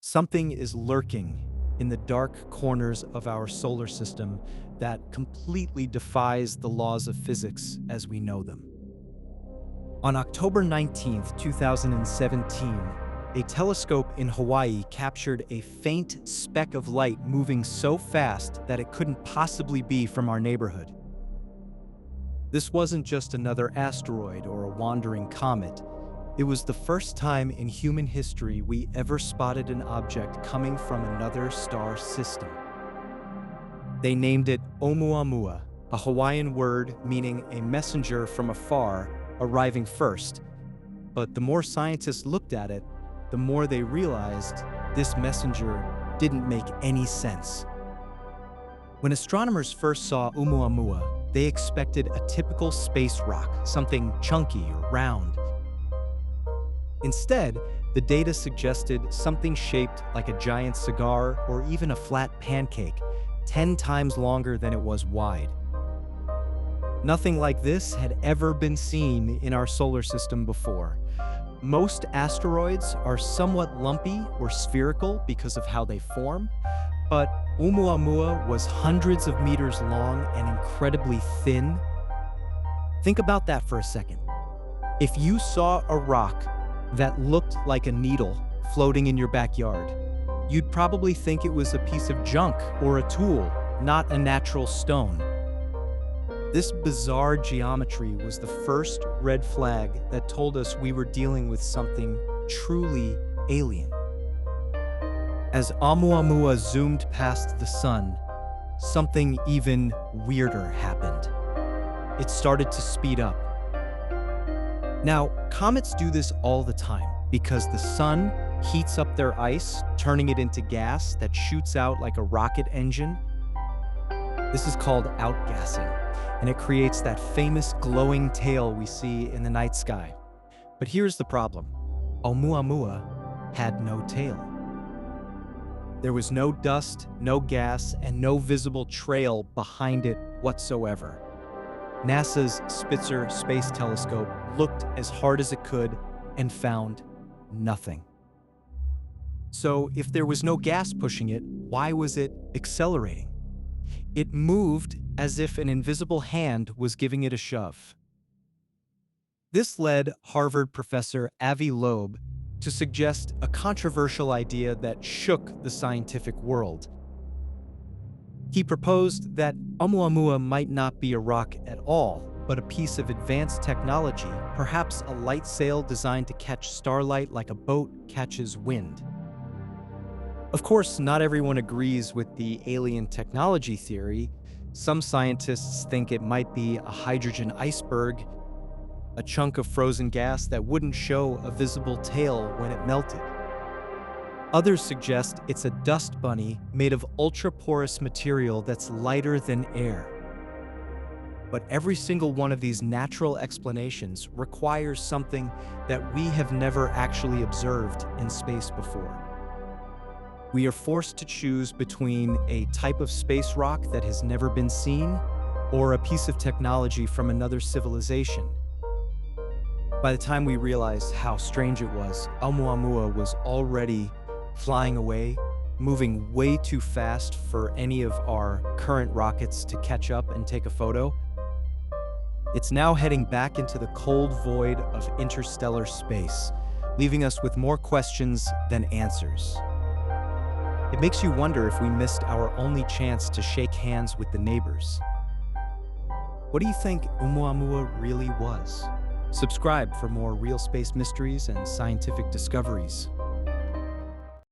Something is lurking in the dark corners of our solar system that completely defies the laws of physics as we know them. On October 19th, 2017, a telescope in Hawaii captured a faint speck of light moving so fast that it couldn't possibly be from our neighborhood. This wasn't just another asteroid or a wandering comet. It was the first time in human history we ever spotted an object coming from another star system. They named it Oumuamua, a Hawaiian word meaning a messenger from afar arriving first. But the more scientists looked at it, the more they realized this messenger didn't make any sense. When astronomers first saw Oumuamua, they expected a typical space rock, something chunky or round. Instead, the data suggested something shaped like a giant cigar or even a flat pancake, 10 times longer than it was wide. Nothing like this had ever been seen in our solar system before. Most asteroids are somewhat lumpy or spherical because of how they form, but Oumuamua was hundreds of meters long and incredibly thin. Think about that for a second. If you saw a rock that looked like a needle floating in your backyard, you'd probably think it was a piece of junk or a tool, not a natural stone. This bizarre geometry was the first red flag that told us we were dealing with something truly alien. As Oumuamua zoomed past the sun, something even weirder happened. It started to speed up. Now, comets do this all the time because the sun heats up their ice, turning it into gas that shoots out like a rocket engine. This is called outgassing, and it creates that famous glowing tail we see in the night sky. But here's the problem. Oumuamua had no tail. There was no dust, no gas, and no visible trail behind it whatsoever. NASA's Spitzer Space Telescope looked as hard as it could and found nothing. So if there was no gas pushing it, why was it accelerating? It moved as if an invisible hand was giving it a shove. This led Harvard professor Avi Loeb to suggest a controversial idea that shook the scientific world. He proposed that Oumuamua might not be a rock at all, but a piece of advanced technology, perhaps a light sail designed to catch starlight like a boat catches wind. Of course, not everyone agrees with the alien technology theory. Some scientists think it might be a hydrogen iceberg, a chunk of frozen gas that wouldn't show a visible tail when it melted. Others suggest it's a dust bunny made of ultra-porous material that's lighter than air. But every single one of these natural explanations requires something that we have never actually observed in space before. We are forced to choose between a type of space rock that has never been seen or a piece of technology from another civilization. By the time we realized how strange it was, Oumuamua was already flying away, moving way too fast for any of our current rockets to catch up and take a photo. It's now heading back into the cold void of interstellar space, leaving us with more questions than answers. It makes you wonder if we missed our only chance to shake hands with the neighbors. What do you think Oumuamua really was? Subscribe for more real space mysteries and scientific discoveries.